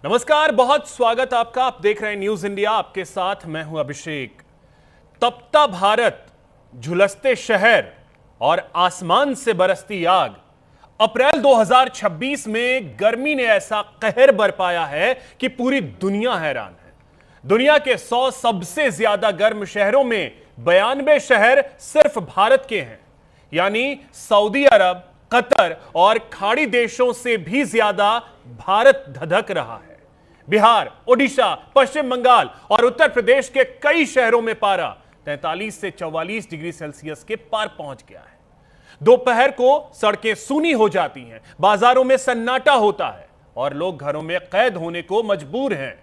नमस्कार, बहुत स्वागत आपका। आप देख रहे हैं न्यूज इंडिया, आपके साथ मैं हूं अभिषेक। तपता भारत, झुलसते शहर और आसमान से बरसती आग। अप्रैल 2026 में गर्मी ने ऐसा कहर बरपाया है कि पूरी दुनिया हैरान है। दुनिया के 100 सबसे ज्यादा गर्म शहरों में 92 शहर सिर्फ भारत के हैं, यानी सऊदी अरब, कतर और खाड़ी देशों से भी ज्यादा भारत धधक रहा है। बिहार, ओडिशा, पश्चिम बंगाल और उत्तर प्रदेश के कई शहरों में पारा 43 से 44 डिग्री सेल्सियस के पार पहुंच गया है। दोपहर को सड़कें सूनी हो जाती हैं, बाजारों में सन्नाटा होता है और लोग घरों में कैद होने को मजबूर हैं।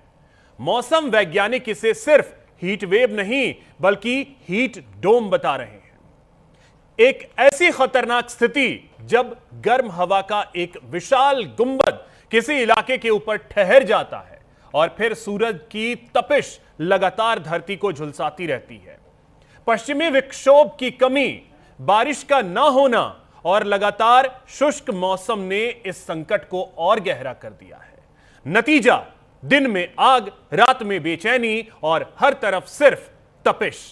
मौसम वैज्ञानिक इसे सिर्फ हीट वेव नहीं बल्कि हीट डोम बता रहे हैं। एक ऐसी खतरनाक स्थिति जब गर्म हवा का एक विशाल गुंबद किसी इलाके के ऊपर ठहर जाता है और फिर सूरज की तपिश लगातार धरती को झुलसाती रहती है। पश्चिमी विक्षोभ की कमी, बारिश का ना होना और लगातार शुष्क मौसम ने इस संकट को और गहरा कर दिया है। नतीजा, दिन में आग, रात में बेचैनी और हर तरफ सिर्फ तपिश।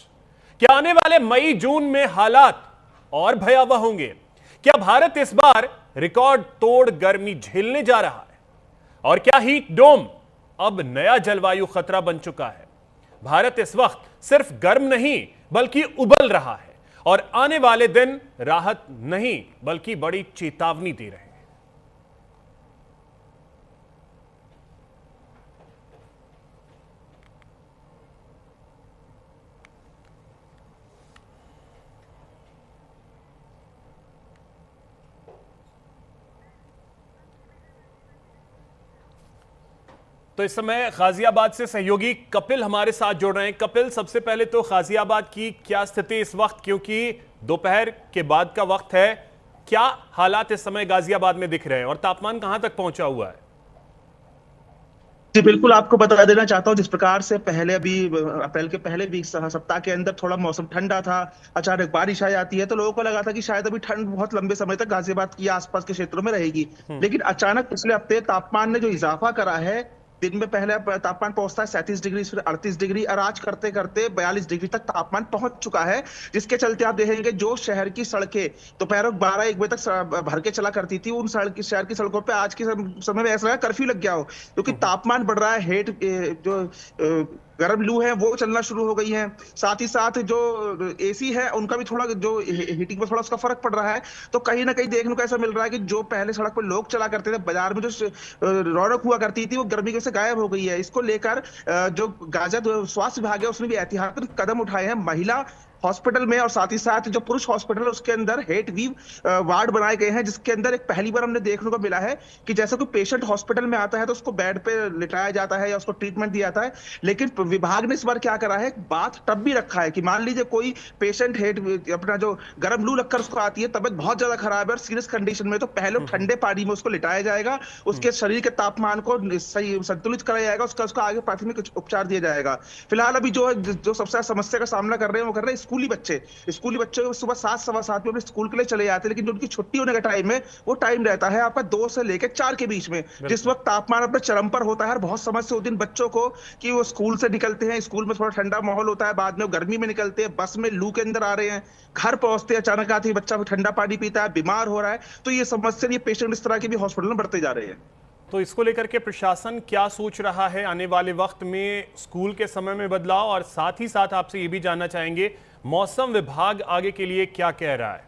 क्या आने वाले मई जून में हालात और भयावह होंगे? क्या भारत इस बार रिकॉर्ड तोड़ गर्मी झेलने जा रहा है? और क्या हीट डोम अब नया जलवायु खतरा बन चुका है? भारत इस वक्त सिर्फ गर्म नहीं बल्कि उबल रहा है और आने वाले दिन राहत नहीं बल्कि बड़ी चेतावनी दे रहे हैं। तो इस समय गाजियाबाद से सहयोगी कपिल हमारे साथ जुड़ रहे हैं। कपिल, सबसे पहले तो गाजियाबाद की क्या स्थिति इस वक्त, क्योंकि दोपहर के बाद का वक्त है, क्या हालात इस समय गाजियाबाद में दिख रहे हैं और तापमान कहां तक पहुंचा हुआ है? जी बिल्कुल, आपको बता देना चाहता हूँ, जिस प्रकार से पहले अभी अप्रैल के पहले वीक सप्ताह के अंदर थोड़ा मौसम ठंडा था, अचानक बारिश आ जाती है तो लोगों को लगा था कि शायद अभी ठंड बहुत लंबे समय तक गाजियाबाद की आसपास के क्षेत्रों में रहेगी। लेकिन अचानक पिछले हफ्ते तापमान ने जो इजाफा करा है, दिन में पहले तापमान पहुंचता है 37 डिग्री, फिर 38 डिग्री और आज करते करते 42 डिग्री तक तापमान पहुंच चुका है। जिसके चलते आप देखेंगे जो शहर की सड़कें दोपहर 12-1 बजे तक भर के चला करती थी, उन शहर की सड़कों पे आज के समय में ऐसा लगा कर्फ्यू लग गया हो, क्योंकि तापमान बढ़ रहा है। जो गर्म लू है वो चलना शुरू हो गई है। साथ ही साथ जो एसी है उनका भी थोड़ा जो हीटिंग पर थोड़ा उसका फर्क पड़ रहा है। तो कहीं ना कहीं देखने को ऐसा मिल रहा है कि जो पहले सड़क पर लोग चला करते थे, बाजार में जो रौनक हुआ करती थी, वो गर्मी की वजह से गायब हो गई है। इसको लेकर जो गाजिया स्वास्थ्य विभाग है उसने भी एहतियातन कदम उठाए हैं। महिला हॉस्पिटल में और साथ ही साथ जो पुरुष हॉस्पिटल है उसके अंदर हेट वीव वार्ड बनाए गए हैं, जिसके अंदर एक पहली बार हमने देखने को मिला है कि जैसे कोई पेशेंट हॉस्पिटल में आता है तो उसको बेड पे लिटाया जाता है या उसको ट्रीटमेंट दिया जाता है, लेकिन विभाग ने इस बार क्या करा है, बाथ टब भी रखा है कि मान लीजिए कोई पेशेंट हेट अपना जो गर्म लू लगकर उसको आती है, तबियत बहुत ज्यादा खराब है और सीरियस कंडीशन में, तो पहले ठंडे पानी में उसको लिटाया जाएगा, उसके शरीर के तापमान को सही संतुलित कराया जाएगा, उसका आगे प्राथमिक उपचार दिया जाएगा। फिलहाल अभी जो सबसे समस्या का सामना कर रहे हैं वो कर रहे हैं स्कूली बच्चे सुबह 7-7:15 में अपने स्कूल के लिए चले जाते हैं, लेकिन जो उनकी छुट्टी होने का टाइम है वो टाइम रहता है आपका 2 से लेकर 4 के बीच में, जिस वक्त तापमान अपने चरम पर होता है। और बहुत समस्या होती है बच्चों को कि वो स्कूल से निकलते हैं, स्कूल में थोड़ा ठंडा माहौल होता है, बाद में वो गर्मी में निकलते हैं, बस में लू के अंदर आ रहे हैं, घर पहुंचते हैं, अचानक आते ही बच्चा ठंडा पानी पीता है, बीमार हो रहा है। तो ये समस्या, ये पेशेंट इस तरह के भी हॉस्पिटल में बढ़ते जा रहे हैं। तो इसको लेकर के प्रशासन क्या सोच रहा है आने वाले वक्त में, स्कूल के समय में बदलाव, और साथ ही साथ आपसे ये भी जानना चाहेंगे मौसम विभाग आगे के लिए क्या कह रहा है?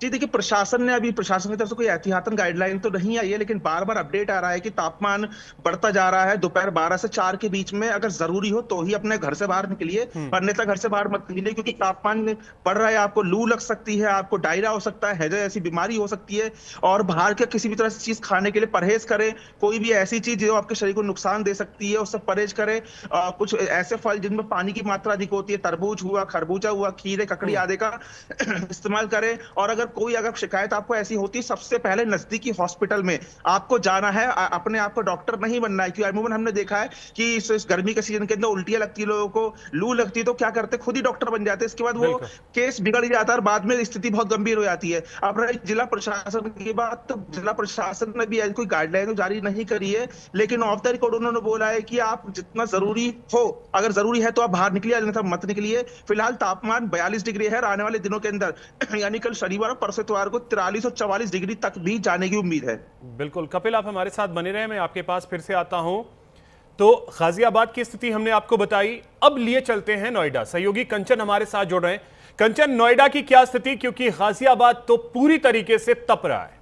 जी देखिए, प्रशासन की तरफ से कोई एहतियातन गाइडलाइन तो नहीं आई है, लेकिन बार बार अपडेट आ रहा है कि तापमान बढ़ता जा रहा है। दोपहर 12 से 4 के बीच में अगर जरूरी हो तो ही अपने घर से बाहर निकलिए, अन्यथा घर से बाहर मत निकलिए, क्योंकि तापमान बढ़ रहा है। आपको लू लग सकती है, आपको डायरिया हो सकता है, हैजा ऐसी बीमारी हो सकती है। और बाहर के किसी भी तरह से चीज खाने के लिए परहेज करें। कोई भी ऐसी चीज जो आपके शरीर को नुकसान दे सकती है उससे परहेज करें। कुछ ऐसे फल जिनमें पानी की मात्रा अधिक होती है, तरबूज हुआ, खरबूजा हुआ, खीरे, ककड़ी आदि का इस्तेमाल करें। और अगर कोई अगर शिकायत आपको ऐसी होती है, सबसे पहले नजदीकी हॉस्पिटल में आपको जाना है। अपने आप को डॉक्टर नहीं बनना है, क्योंकि अमूमन हमने देखा है कि इस गर्मी के सीजन के अंदर उल्टियां लगती है, लोगों को लू लगती है, तो क्या करते हैं, खुद ही डॉक्टर बन जाते हैं। इसके बाद वो बिल्कुल। केस बिगड़ जाता है और बाद में स्थिति बहुत गंभीर हो जाती है। अब रही जिला प्रशासन की बात, तो जिला प्रशासन ने भी ऐसी कोई गाइडलाइन जारी नहीं करी है, लेकिन ऑफ द रिकॉर्ड उन्होंने बोला है कि आप जितना जरूरी हो, अगर जरूरी है तो आप बाहर निकलिए, अन्यथा मत निकलिए। फिलहाल तापमान 42 डिग्री है और आने वाले दिनों के अंदर यानी कल शनिवार और परसों इतवार को 43 और 44 डिग्री तक भी जाने की उम्मीद है। बिल्कुल कपिल, आप हमारे साथ बने रहे, मैं आपके पास फिर से आता हूं। तो गाजियाबाद की स्थिति हमने आपको बताई, अब लिए चलते हैं नोएडा। सहयोगी कंचन हमारे साथ जुड़ रहे हैं। कंचन, नोएडा की क्या स्थिति, क्योंकि गाजियाबाद तो पूरी तरीके से तप रहा है।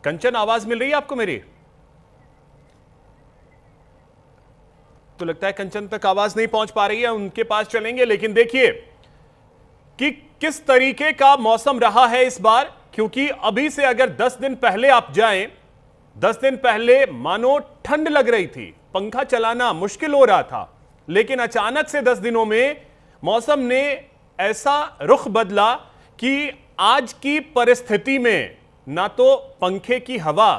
कंचन, आवाज मिल रही है आपको मेरी? तो लगता है कंचन तक आवाज नहीं पहुंच पा रही है, उनके पास चलेंगे। लेकिन देखिए कि किस तरीके का मौसम रहा है इस बार, क्योंकि अभी से अगर 10 दिन पहले आप जाएं, 10 दिन पहले मानो ठंड लग रही थी, पंखा चलाना मुश्किल हो रहा था। लेकिन अचानक से 10 दिनों में मौसम ने ऐसा रुख बदला कि आज की परिस्थिति में ना तो पंखे की हवा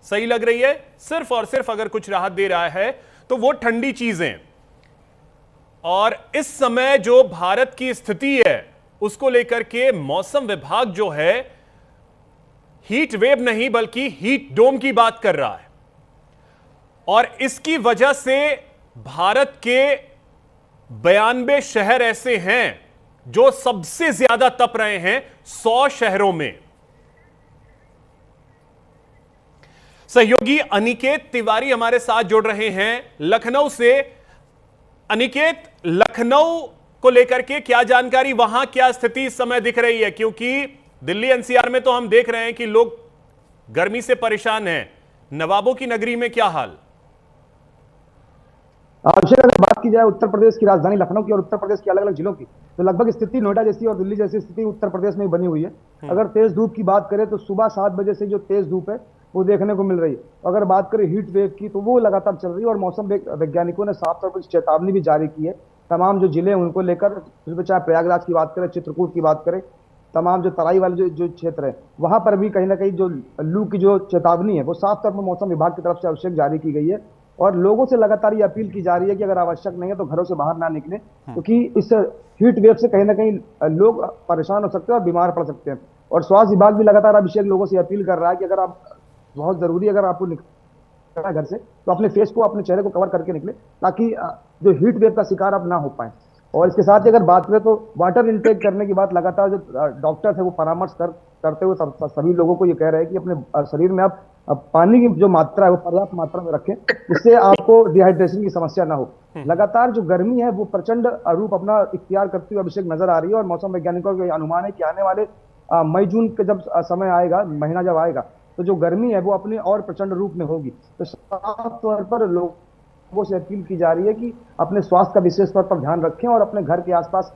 सही लग रही है, सिर्फ और सिर्फ अगर कुछ राहत दे रहा है तो वो ठंडी चीजें। और इस समय जो भारत की स्थिति है उसको लेकर के मौसम विभाग जो है हीट वेव नहीं बल्कि हीट डोम की बात कर रहा है। और इसकी वजह से भारत के 92 शहर ऐसे हैं जो सबसे ज्यादा तप रहे हैं 100 शहरों में। सहयोगी अनिकेत तिवारी हमारे साथ जुड़ रहे हैं लखनऊ से। अनिकेत, लखनऊ को लेकर के क्या जानकारी, वहां क्या स्थिति इस समय दिख रही है? क्योंकि दिल्ली एनसीआर में तो हम देख रहे हैं कि लोग गर्मी से परेशान हैं, नवाबों की नगरी में क्या हाल? अभिषेक, अगर बात की जाए उत्तर प्रदेश की राजधानी लखनऊ की और उत्तर प्रदेश के अलग अलग जिलों की, तो लगभग स्थिति नोएडा जैसी और दिल्ली जैसी स्थिति उत्तर प्रदेश में बनी हुई है। अगर तेज धूप की बात करें तो सुबह 7 बजे से जो तेज धूप है वो देखने को मिल रही है। अगर बात करें हीट वेव की तो वो लगातार चल रही है और मौसम वैज्ञानिकों ने साफ तौर पर चेतावनी भी जारी की है तमाम जो जिले हैं उनको लेकर। चाहे प्रयागराज की बात करें, चित्रकूट की बात करें, तमाम जो तराई वाले जो क्षेत्र है वहां पर भी कहीं ना कहीं जो लू की जो चेतावनी है वो साफ तौर पर मौसम विभाग की तरफ से आवश्यक जारी की गई है। और लोगों से लगातार ये अपील की जा रही है कि अगर आवश्यक नहीं है तो घरों से बाहर ना निकलें, क्योंकि इस हीट वेव से कहीं ना कहीं लोग परेशान हो सकते हैं और बीमार पड़ सकते हैं। और स्वास्थ्य विभाग भी लगातार अभिषेक लोगों से अपील कर रहा है कि अगर आप बहुत जरूरी अगर आपको निकलना है घर से तो अपने फेस को, अपने चेहरे को कवर करके निकले, ताकि जो हीट वेव का शिकार आप ना हो पाए। और इसके साथ ही अगर बात करें तो वाटर इनटेक करने की बात लगातार जो डॉक्टर है वो परामर्श करते हुए सभी लोगों को ये कह रहे हैं कि अपने शरीर में आप पानी की जो मात्रा है वो पर्याप्त मात्रा में रखें, जिससे आपको डिहाइड्रेशन की समस्या ना हो। लगातार जो गर्मी है वो प्रचंड रूप अपना इख्तियार करते हुए अभिषेक नजर आ रही है। और मौसम वैज्ञानिकों का अनुमान है कि आने वाले मई जून के जब समय आएगा, महीना जब आएगा, तो जो गर्मी है वो अपने और प्रचंड रूप में होगी। तो साफ तौर पर लोगों से अपील की जा रही है कि अपने स्वास्थ्य का विशेष तौर पर ध्यान रखें और अपने घर के आसपास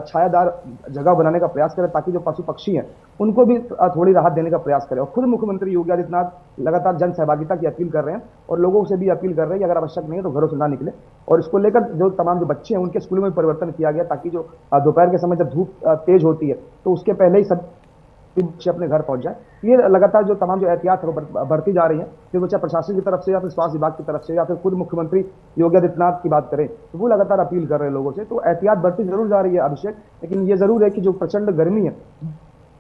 छायादार जगह बनाने का प्रयास करें, ताकि जो पशु पक्षी हैं उनको भी थोड़ी राहत देने का प्रयास करें। और खुद मुख्यमंत्री योगी आदित्यनाथ लगातार जन सहभागिता की अपील कर रहे हैं और लोगों से भी अपील कर रहे हैं कि अगर आवश्यक नहीं है तो घरों से ना निकले। और इसको लेकर जो तमाम जो बच्चे हैं उनके स्कूलों में परिवर्तन किया गया, ताकि जो दोपहर के समय जब धूप तेज होती है तो उसके पहले ही सब बच्चे अपने घर पहुंच जाए। ये लगातार जो तमाम जो एहतियात है वो बढ़ती जा रही है, फिर बच्चा प्रशासन की तरफ से या फिर स्वास्थ्य विभाग की तरफ से या फिर खुद मुख्यमंत्री योगी आदित्यनाथ की बात करें तो वो लगातार अपील कर रहे हैं लोगों से। तो एहतियात बढ़ती जरूर जा रही है अभिषेक, लेकिन ये जरूर है कि जो प्रचंड गर्मी है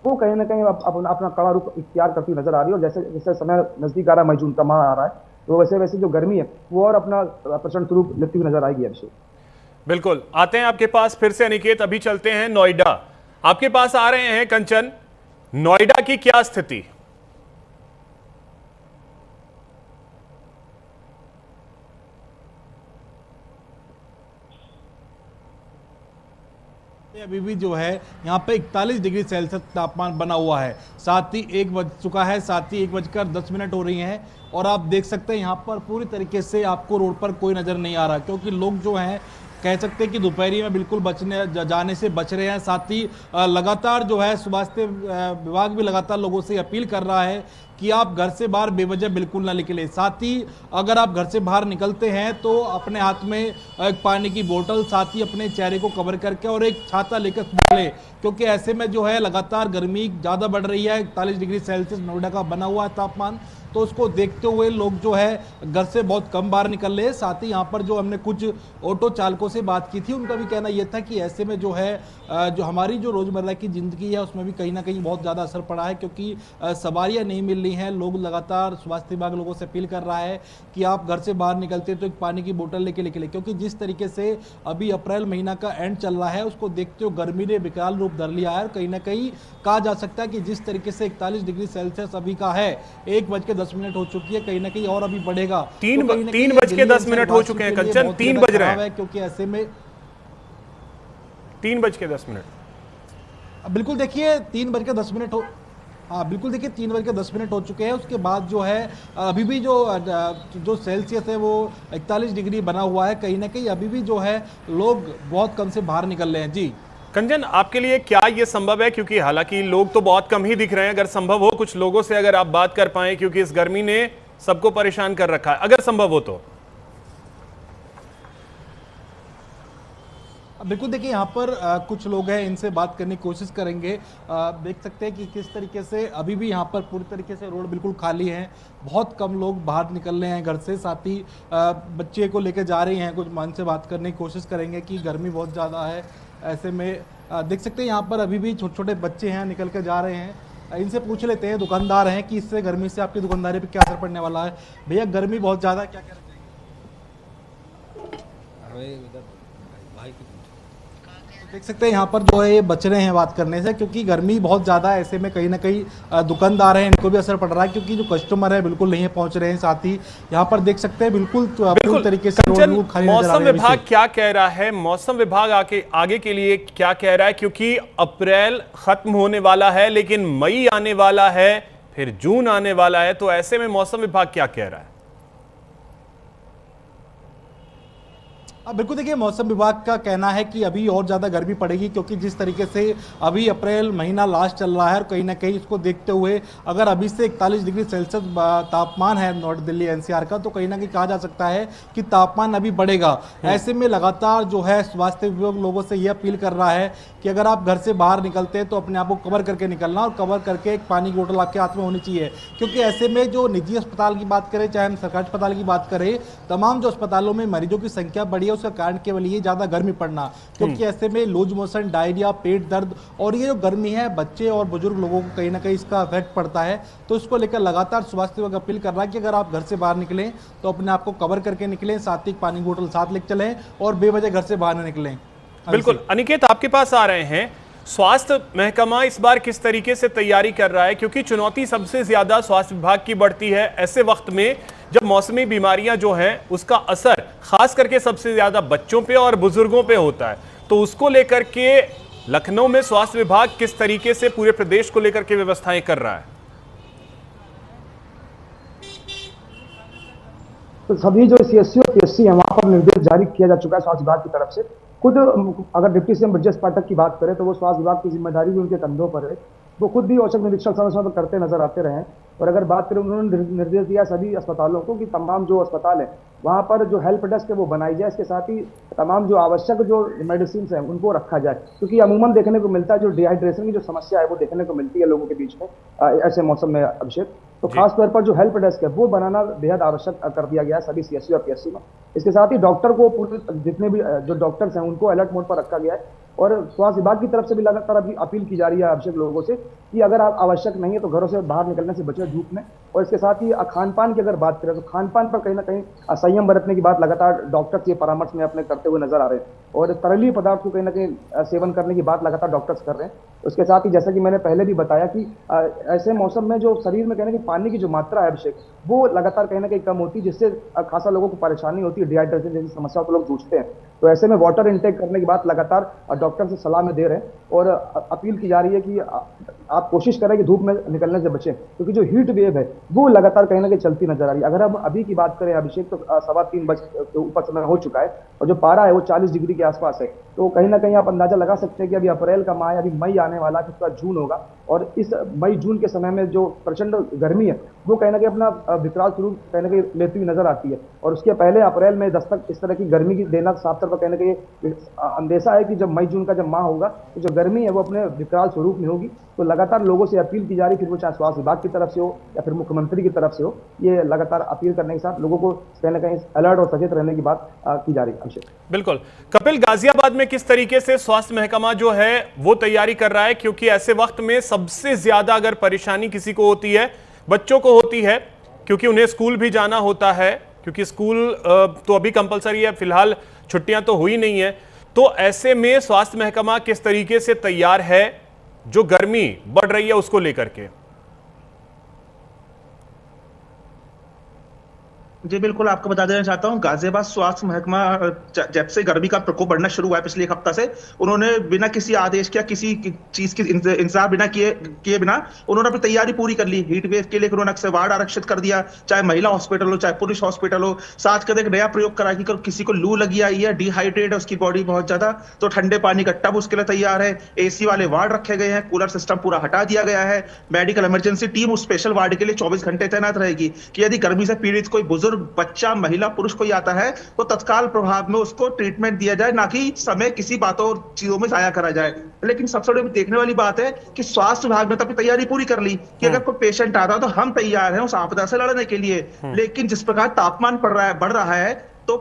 वो कहीं ना कहीं अपना कड़ा रूप इख्तियार करती नजर आ रही है। और जैसे जैसे समय नजदीक आ रहा है, मई जून का माह आ रहा है, तो वैसे वैसे जो गर्मी है वो और अपना प्रचंड स्वरूप लेती हुई नजर आएगी अभिषेक। बिल्कुल, आते हैं आपके पास फिर से अनिकेत। अभी चलते हैं नोएडा, आपके पास आ रहे हैं कंचन। नोएडा की क्या स्थिति? अभी भी जो है यहाँ पे 41 डिग्री सेल्सियस तापमान बना हुआ है। साथ ही 1 बज चुका है, साथ ही 1:10 हो रही हैं और आप देख सकते हैं यहाँ पर पूरी तरीके से आपको रोड पर कोई नज़र नहीं आ रहा, क्योंकि लोग जो हैं कह सकते हैं कि दोपहरी में बिल्कुल जाने से बच रहे हैं। साथ ही लगातार जो है स्वास्थ्य विभाग भी लगातार लोगों से अपील कर रहा है कि आप घर से बाहर बेवजह बिल्कुल ना निकले। साथ ही अगर आप घर से बाहर निकलते हैं तो अपने हाथ में एक पानी की बोतल, साथ ही अपने चेहरे को कवर करके और एक छाता लेकर निकले, क्योंकि ऐसे में जो है लगातार गर्मी ज़्यादा बढ़ रही है। 41 डिग्री सेल्सियस नोएडा का बना हुआ है तापमान, तो उसको देखते हुए लोग जो है घर से बहुत कम बाहर निकल रहे हैं। साथ ही यहाँ पर जो हमने कुछ ऑटो चालकों से बात की थी, उनका भी कहना यह था कि ऐसे में जो है जो हमारी जो रोज़मर्रा की ज़िंदगी है उसमें भी कहीं ना कहीं बहुत ज़्यादा असर पड़ा है, क्योंकि सवारियाँ नहीं मिल रही हैं। लोग लगातार, स्वास्थ्य विभाग लोगों से अपील कर रहा है कि आप घर से बाहर निकलते तो एक पानी की बोतल लेके निकले, क्योंकि जिस तरीके से अभी अप्रैल महीना का एंड चल रहा है उसको देखते हुए गर्मी ने विकराल रूप धर लिया है। कहीं ना कहीं कहा जा सकता है कि जिस तरीके से 41 डिग्री सेल्सियस अभी का है, 1:10 हो चुकी है, कहीं ना कहीं और अभी बढ़ेगा। 3:10 हो चुके हैं कंचन, 3 बज रहे हैं, क्योंकि ऐसे में 3:10। बिल्कुल देखिए 3:10 हो, हाँ बिल्कुल देखिए 3:10 हो चुके हैं। उसके बाद जो है अभी भी जो सेल्सियस है वो 41 डिग्री बना हुआ है। कहीं ना कहीं अभी भी जो है लोग बहुत कम से बाहर निकल रहे हैं। जी कंचन, आपके लिए क्या यह संभव है, क्योंकि हालांकि लोग तो बहुत कम ही दिख रहे हैं, अगर संभव हो कुछ लोगों से अगर आप बात कर पाए, क्योंकि इस गर्मी ने सबको परेशान कर रखा है, अगर संभव हो तो। बिल्कुल देखिए यहाँ पर कुछ लोग हैं, इनसे बात करने की कोशिश करेंगे। देख सकते हैं कि किस तरीके से अभी भी यहाँ पर पूरी तरीके से रोड बिल्कुल खाली है, बहुत कम लोग बाहर निकल रहे हैं घर से। साथ ही बच्चे को लेकर जा रहे हैं, कुछ मन से बात करने की कोशिश करेंगे कि गर्मी बहुत ज़्यादा है। ऐसे में देख सकते हैं यहाँ पर अभी भी छोटे छोटे बच्चे हैं, निकल के जा रहे हैं। इनसे पूछ लेते हैं, दुकानदार हैं, कि इससे गर्मी से आपकी दुकानदारी पे क्या असर पड़ने वाला है। भैया गर्मी बहुत ज़्यादा, क्या कहना चाहिए? देख सकते हैं यहाँ पर जो है ये बच रहे हैं बात करने से, क्योंकि गर्मी बहुत ज़्यादा है। ऐसे में कहीं ना कहीं दुकानदार हैं, इनको भी असर पड़ रहा है, क्योंकि जो कस्टमर है बिल्कुल नहीं पहुंच रहे हैं। साथ ही यहाँ पर देख सकते हैं बिल्कुल पूरी तरीके से मौसम विभाग क्या कह रहा है, मौसम विभाग आगे के लिए क्या कह रहा है, क्योंकि अप्रैल खत्म होने वाला है, लेकिन मई आने वाला है, फिर जून आने वाला है, तो ऐसे में मौसम विभाग क्या कह रहा है? बिल्कुल देखिए मौसम विभाग का कहना है कि अभी और ज़्यादा गर्मी पड़ेगी, क्योंकि जिस तरीके से अभी अप्रैल महीना लास्ट चल रहा है, और कहीं ना कहीं इसको देखते हुए अगर अभी से 41 डिग्री सेल्सियस तापमान है नॉर्थ दिल्ली एनसीआर का, तो कहीं ना कहीं कहा जा सकता है कि तापमान अभी बढ़ेगा। ऐसे में लगातार जो है स्वास्थ्य विभाग लोगों से ये अपील कर रहा है कि अगर आप घर से बाहर निकलते हैं तो अपने आप को कवर करके निकलना, और कवर करके एक पानी की बोतल आपके हाथ में होनी चाहिए। क्योंकि ऐसे में जो निजी अस्पताल की बात करें, चाहे हम सरकारी अस्पताल की बात करें, तमाम जो अस्पतालों में मरीजों की संख्या बढ़ी है, उसका कारण केवल ये ज्यादा गर्मी पड़ना, क्योंकि ऐसे में लूज मोशन, डायरिया, पेट दर्द, और ये जो गर्मी है बच्चे और बुजुर्ग लोगों को कहीं ना कहीं इसका इफेक्ट पड़ता है। तो इसको लेकर लगातार स्वास्थ्य विभाग अपील कर रहा है कि अगर आप घर से बाहर निकलें तो अपने आप को कवर करके निकलें, साथ ही पानी बोतल साथ लेकर चलें, और बेवजह घर से बाहर न निकलें। बिल्कुल अनिकेत, आपके पास आ रहे हैं। स्वास्थ्य महकमा इस बार किस तरीके से तैयारी कर रहा है, क्योंकि चुनौती सबसे ज्यादा स्वास्थ्य विभाग की बढ़ती है ऐसे वक्त में जब मौसमी बीमारियां जो हैं उसका असर खास करके सबसे ज्यादा बच्चों पे और बुजुर्गों पे होता है, तो उसको लेकर के लखनऊ में स्वास्थ्य विभाग किस तरीके से पूरे प्रदेश को लेकर के व्यवस्थाएं कर रहा है? तो सभी जो सीएससी और पीएससी है वहां पर निर्देश जारी किया जा चुका है स्वास्थ्य विभाग की तरफ से। खुद अगर डिप्टी सीएम ब्रजेश पाठक की बात करें तो वो स्वास्थ्य विभाग की जिम्मेदारी भी उनके कंधों पर है, वो खुद भी औचक निरीक्षण समय समय पर करते नजर आते रहे। और अगर बात करें, उन्होंने निर्देश दिया सभी अस्पतालों को कि तमाम जो अस्पताल है वहाँ पर जो हेल्प डेस्क है वो बनाई जाए, इसके साथ ही तमाम जो आवश्यक जो मेडिसिन है उनको रखा जाए, क्योंकि अमूमन देखने को मिलता है जो डिहाइड्रेशन की जो समस्या है वो देखने को मिलती है लोगों के बीच में ऐसे मौसम में, अभिषेक। तो खास तौर पर जो हेल्प डेस्क है वो बनाना बेहद आवश्यक कर दिया गया है सभी सीएससी और पीएससी में। इसके साथ ही डॉक्टर को पूरे जितने भी जो डॉक्टर्स हैं उनको अलर्ट मोड पर रखा गया है, और स्वास्थ्य विभाग की तरफ से भी लगातार अभी अपील की जा रही है आवश्यक लोगों से कि अगर आप आवश्यक नहीं है तो घरों से बाहर निकलने से बचें धूप में। और इसके साथ ही खान पान की अगर बात करें तो खान पान पर कहीं ना कहीं संयम बरतने की बात लगातार डॉक्टर्स ये परामर्श में अपने करते हुए नजर आ रहे हैं, और तैलीय पदार्थ को कहीं ना कहीं सेवन करने की बात लगातार डॉक्टर्स कर रहे हैं। उसके साथ ही जैसा कि मैंने पहले भी बताया कि ऐसे मौसम में जो शरीर में कहने की पानी की जो मात्रा है अभिषेक वो लगातार कहीं ना कहीं कम होती है, जिससे खासा लोगों को परेशानी होती है, डिहाइड्रेशन जैसी समस्याओं को लोग जूझते हैं। तो ऐसे में वाटर इनटेक करने की बात लगातार डॉक्टर से सलाह में दे रहे हैं, और अपील की जा रही है कि आप कोशिश करें कि धूप में निकलने से बचें, क्योंकि जो हीट वेव है वो लगातार कहीं ना कहीं चलती नजर आ रही है। अगर हम अभी की बात करें अभिषेक तो 3:15 के ऊपर समय हो चुका है, और जो पारा है वो 40 डिग्री के आसपास है। तो कहीं ना कहीं आप अंदाजा लगा सकते हैं कि अभी अप्रैल का माह अभी मई आने वाला है, फिर उसके बाद जून होगा, और इस मई जून के समय में जो प्रचंड गर्मी है वो कहीं ना कहीं अपना विकराल स्वरूप कहीं ना कहीं लेती हुई नजर आती है। और उसके पहले अप्रैल में दस्तक इस तरह की गर्मी की देना साफ तौर पर कहीं ना कहीं अंदेशा है कि जब मई जून का जब माह होगा तो जो गर्मी है वो अपने विकराल स्वरूप में होगी। तो लगातार लोगों से अपील की जा रही, फिर वो चाहे स्वास्थ्य विभाग की तरफ से हो या फिर मुख्यमंत्री की तरफ से हो, ये लगातार अपील करने के साथ लोगों को कहीं ना कहीं अलर्ट और सचेत रहने की बात की जा रही है। अभिषेक, बिल्कुल। कपिल, गाजियाबाद में किस तरीके से स्वास्थ्य महकमा जो है वो तैयारी कर रहा है, क्योंकि ऐसे वक्त में सबसे ज्यादा अगर परेशानी किसी को होती है, बच्चों को होती है, क्योंकि उन्हें स्कूल भी जाना होता है, क्योंकि स्कूल तो अभी कंपलसरी है, फिलहाल छुट्टियां तो हुई नहीं है। तो ऐसे में स्वास्थ्य महकमा किस तरीके से तैयार है जो गर्मी बढ़ रही है उसको लेकर के? जी बिल्कुल, आपको बता देना चाहता हूं, गाजियाबाद स्वास्थ्य महकमा जब से गर्मी का प्रकोप बढ़ना शुरू हुआ है पिछले एक हफ्ता से, उन्होंने बिना किसी आदेश या किसी चीज की इंतजार बिना किए बिना उन्होंने अपनी तैयारी पूरी कर ली। हीट वेव के लिए उन्होंने अक्सर वार्ड आरक्षित कर दिया, चाहे महिला हॉस्पिटल हो चाहे पुरुष हॉस्पिटल हो। साथ के एक नया प्रयोग करा कि किसी को लू लगी आई है, डिहाइड्रेट है उसकी बॉडी बहुत ज्यादा, तो ठंडे पानी का टब उसके लिए तैयार है, एसी वाले वार्ड रखे गए हैं, कूलर सिस्टम पूरा हटा दिया गया है, मेडिकल इमरजेंसी टीम उस स्पेशल वार्ड के लिए 24 घंटे तैनात रहेगी कि यदि गर्मी से पीड़ित कोई बुजुर्ग, बच्चा, महिला, पुरुष कोई आता है तो तत्काल प्रभाव में उसको ट्रीटमेंट दिया जाए, ना कि समय किसी बातों और चीजों में जाया करा जाए। लेकिन सबसे बड़ी देखने वाली बात है कि स्वास्थ्य विभाग ने तो अपनी तैयारी पूरी कर ली कि अगर कोई पेशेंट आता है तो हम तैयार हैं उस आपदा से लड़ने के लिए। लेकिन जिस प्रकार तापमान बढ़ रहा है तो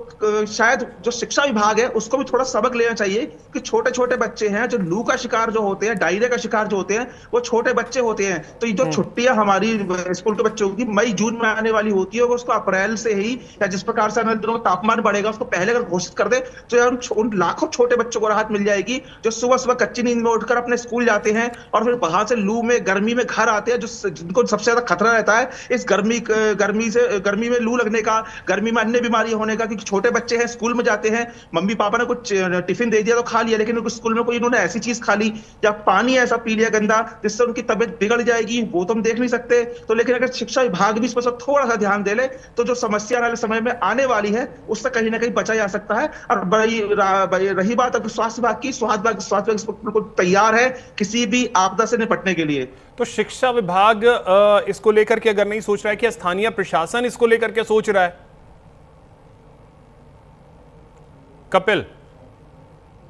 शायद जो शिक्षा विभाग है उसको भी थोड़ा सबक लेना चाहिए कि छोटे छोटे बच्चे हैं जो लू का शिकार जो होते हैं, डायरिया का शिकार जो होते हैं, वो छोटे बच्चे होते हैं। तो ये जो छुट्टियां हमारी स्कूल के बच्चों की मई जून में आने वाली होती है, वो उसको अप्रैल से ही या जिस प्रकार से दिनों में तापमान बढ़ेगा उसको पहले अगर घोषित कर दे तो यार उन लाखों छोटे बच्चों को राहत मिल जाएगी जो सुबह सुबह कच्ची नींद में उठकर अपने स्कूल जाते हैं और फिर वहां से लू में गर्मी में घर आते हैं, जो जिनको सबसे ज्यादा खतरा रहता है इस गर्मी में लू लगने का, गर्मी में अन्य बीमारी होने का। छोटे बच्चे हैं, स्कूल में जाते हैं, मम्मी पापा ने कुछ टिफिन दे दिया तो खा लिया, लेकिन स्कूल में कोई इन्होंने ऐसी चीज खा ली या पानी ऐसा पी लिया गंदा जिससे उनकी तबीयत बिगड़ जाएगी, वो तो हम देख नहीं सकते। तो लेकिन अगर शिक्षा विभाग भी इस पर थोड़ा सा ध्यान दे ले तो जो समस्या वाले समय में आने वाली है उससे कहीं ना कहीं बचा जा सकता है। और रही बात अगर स्वास्थ्य विभाग की, स्वास्थ्य विभाग बिल्कुल तैयार है किसी भी आपदा से निपटने के लिए। तो शिक्षा विभाग इसको लेकर के अगर नहीं सोच रहा है, कि स्थानीय प्रशासन इसको लेकर के सोच रहा है? कपिल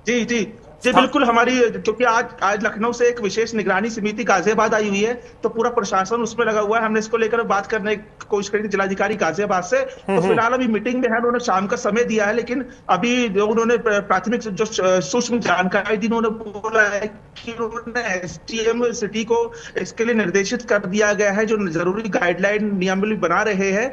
जी जी जी बिल्कुल, हमारी क्योंकि आज लखनऊ से एक विशेष निगरानी समिति गाजियाबाद आई हुई है तो पूरा प्रशासन उसमें लगा हुआ है। हमने इसको लेकर बात करने की कोशिश करी थी जिलाधिकारी गाजियाबाद से, तो फिलहाल अभी मीटिंग में है, उन्होंने शाम का समय दिया है। लेकिन अभी जो उन्होंने प्राथमिक जो सूक्ष्म जानकारी दी, उन्होंने बोला है कि उन्होंने एसडीएम सिटी को इसके लिए निर्देशित कर दिया गया है, जो जरूरी गाइडलाइन नियमावली बना रहे हैं,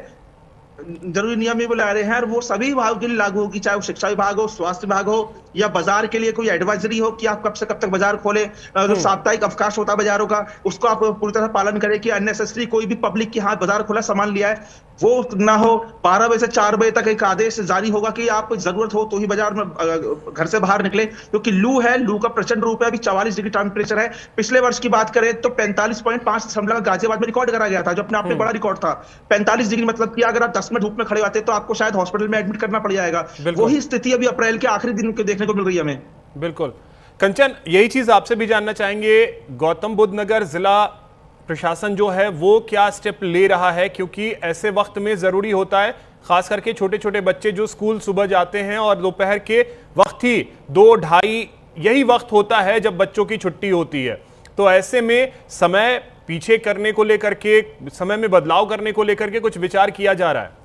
जरूरी नियम भी बुला रहे हैं और वो सभी विभागों के लिए लागू होगी, चाहे वो शिक्षा विभाग हो, स्वास्थ्य विभाग हो या बाजार के लिए कोई एडवाइजरी हो कि आप कब से कब तक बाजार खोले, जो साप्ताहिक अवकाश होता है बाजारों का उसको आप पूरी तरह पालन करें कि अननेसेसरी कोई भी पब्लिक की हाथ बाजार खोला सामान लिया है वो ना हो। 12 बजे से 4 बजे तक एक आदेश जारी होगा कि आप जरूरत हो तो ही बाजार में घर से बाहर निकले, क्योंकि लू है, लू का प्रचंड रूप है। अभी 44 डिग्री टेम्परेचर है। पिछले वर्ष की बात करें तो 45.5 दशमलव गाजियाबाद में रिकॉर्ड करा गया था, जो अपने आप में बड़ा रिकॉर्ड था। 45 डिग्री मतलब कि अगर आप 10 मिनट धूप में खड़े होते तो आपको शायद हॉस्पिटल में एडमिट करना पड़ जाएगा। वही स्थिति अभी अप्रैल के आखिरी दिन देखने को मिल रही है हमें। बिल्कुल कंचन, यही चीज आपसे भी जानना चाहेंगे, गौतम बुद्ध नगर जिला प्रशासन जो है वो क्या स्टेप ले रहा है, क्योंकि ऐसे वक्त में जरूरी होता है, खास करके छोटे छोटे बच्चे जो स्कूल सुबह जाते हैं और दोपहर के वक्त ही 2-2:30 यही वक्त होता है जब बच्चों की छुट्टी होती है। तो ऐसे में समय पीछे करने को लेकर के, समय में बदलाव करने को लेकर के कुछ विचार किया जा रहा है?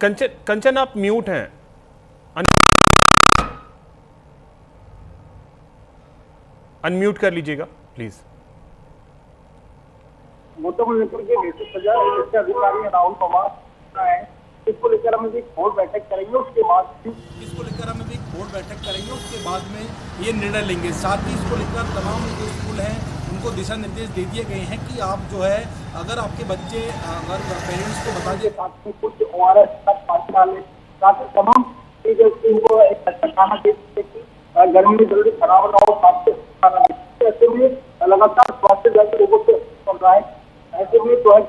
कंचन आप म्यूट हैं, अनम्यूट कर लीजिएगा प्लीज। मुजफ्फरपुर के डिस्ट्रिक्ट सजा अधिकारी राहुल पवार है, इसको लेकर हम एक बोर्ड बैठक करेंगे, उसके बाद में ये निर्णय लेंगे। साथ ही इसको लेकर तमाम जो स्कूल हैं उनको दिशा निर्देश दे दिए गए हैं कि आप जो है अगर आपके बच्चे अगर पेरेंट्स को बता दिए, साथ में कुछ ORS साथ ही तमाम चीजें उनको एक खाना दे सकते कि गर्मी में जल्दी खराब ना हो, साथ तो ऐसे में लगातार स्वास्थ्य विभाग के लोगों से चल रहा है, ऐसे में जो है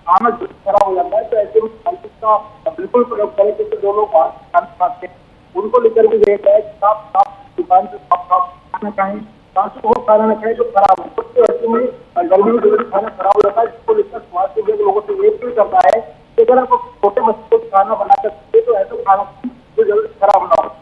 खाना खराब हो जाता है। तो ऐसे में का बिल्कुल प्रयोग करें, क्योंकि जो लोग बाहर खाना खाते हैं उनको लेकर भी देखा है साफ साफ दुकान से साफ साफ खाना खाएं, ताकि वो खाना न खाए जो खराब हो। तो ऐसे में गर्मी में जो खाना खराब हो जाता है, जिसको लेकर स्वास्थ्य विभाग लोगों से ये भी करता है कि अगर आपको छोटे बच्चों को खाना बनाकर दे तो ऐसा खाना जो जल्दी खराब ना हो।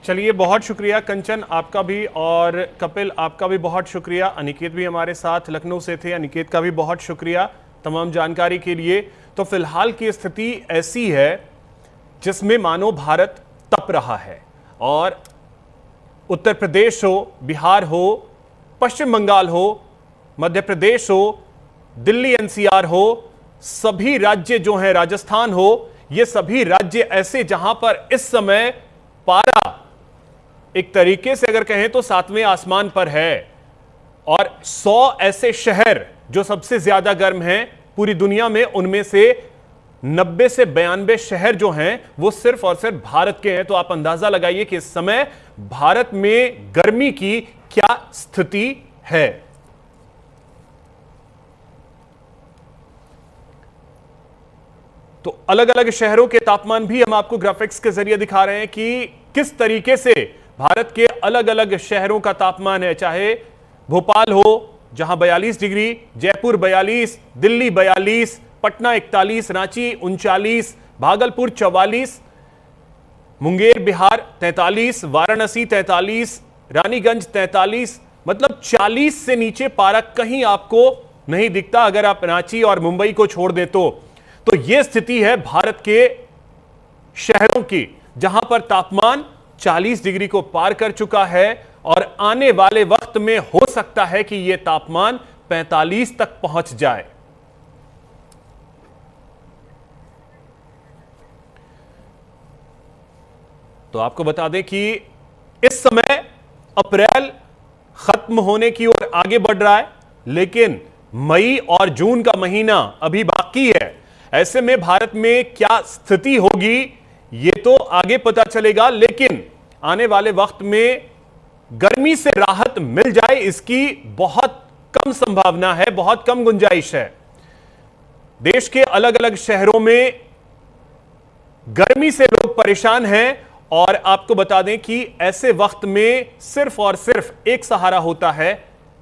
चलिए, बहुत शुक्रिया कंचन आपका भी, और कपिल आपका भी बहुत शुक्रिया। अनिकेत भी हमारे साथ लखनऊ से थे, अनिकेत का भी बहुत शुक्रिया तमाम जानकारी के लिए। तो फिलहाल की स्थिति ऐसी है जिसमें मानो भारत तप रहा है, और उत्तर प्रदेश हो, बिहार हो, पश्चिम बंगाल हो, मध्य प्रदेश हो, दिल्ली एनसीआर हो, सभी राज्य जो हैं, राजस्थान हो, ये सभी राज्य ऐसे जहां पर इस समय पारा एक तरीके से अगर कहें तो 7वें आसमान पर है। और 100 ऐसे शहर जो सबसे ज्यादा गर्म हैं पूरी दुनिया में, उनमें से 90 से 92 शहर जो हैं वो सिर्फ और सिर्फ भारत के हैं। तो आप अंदाजा लगाइए कि इस समय भारत में गर्मी की क्या स्थिति है। तो अलग अलग शहरों के तापमान भी हम आपको ग्राफिक्स के जरिए दिखा रहे हैं कि किस तरीके से भारत के अलग अलग शहरों का तापमान है। चाहे भोपाल हो जहां 42 डिग्री, जयपुर 42, दिल्ली 42, पटना 41, रांची 39, भागलपुर 44, मुंगेर बिहार 43, वाराणसी 43, रानीगंज 43, मतलब 40 से नीचे पारा कहीं आपको नहीं दिखता अगर आप रांची और मुंबई को छोड़ दे तो यह स्थिति है भारत के शहरों की, जहां पर तापमान 40 डिग्री को पार कर चुका है, और आने वाले वक्त में हो सकता है कि यह तापमान 45 तक पहुंच जाए। तो आपको बता दें कि इस समय अप्रैल खत्म होने की ओर आगे बढ़ रहा है, लेकिन मई और जून का महीना अभी बाकी है। ऐसे में भारत में क्या स्थिति होगी ये तो आगे पता चलेगा, लेकिन आने वाले वक्त में गर्मी से राहत मिल जाए इसकी बहुत कम संभावना है, बहुत कम गुंजाइश है। देश के अलग अलग शहरों में गर्मी से लोग परेशान हैं, और आपको बता दें कि ऐसे वक्त में सिर्फ और सिर्फ एक सहारा होता है,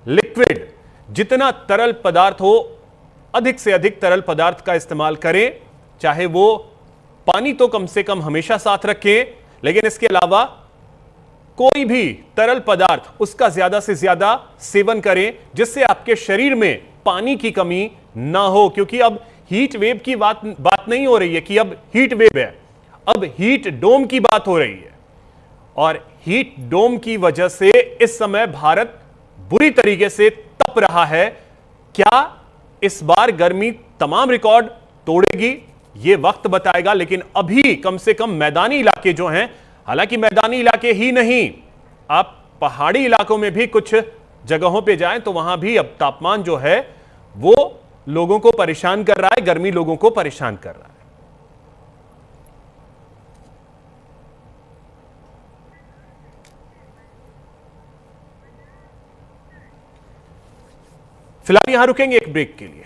लिक्विड। जितना तरल पदार्थ हो, अधिक से अधिक तरल पदार्थ का इस्तेमाल करें, चाहे वो पानी तो कम से कम हमेशा साथ रखें, लेकिन इसके अलावा कोई भी तरल पदार्थ उसका ज्यादा से ज्यादा सेवन करें, जिससे आपके शरीर में पानी की कमी ना हो। क्योंकि अब हीट वेव की बात नहीं हो रही है कि अब हीट वेव है, अब हीट डोम की बात हो रही है, और हीट डोम की वजह से इस समय भारत बुरी तरीके से तप रहा है। क्या इस बार गर्मी तमाम रिकॉर्ड तोड़ेगी, यह वक्त बताएगा, लेकिन अभी कम से कम मैदानी इलाके जो हैं, हालांकि मैदानी इलाके ही नहीं, आप पहाड़ी इलाकों में भी कुछ जगहों पे जाएं तो वहां भी अब तापमान जो है वो लोगों को परेशान कर रहा है, गर्मी लोगों को परेशान कर रहा है। फिलहाल यहां रुकेंगे एक ब्रेक के लिए।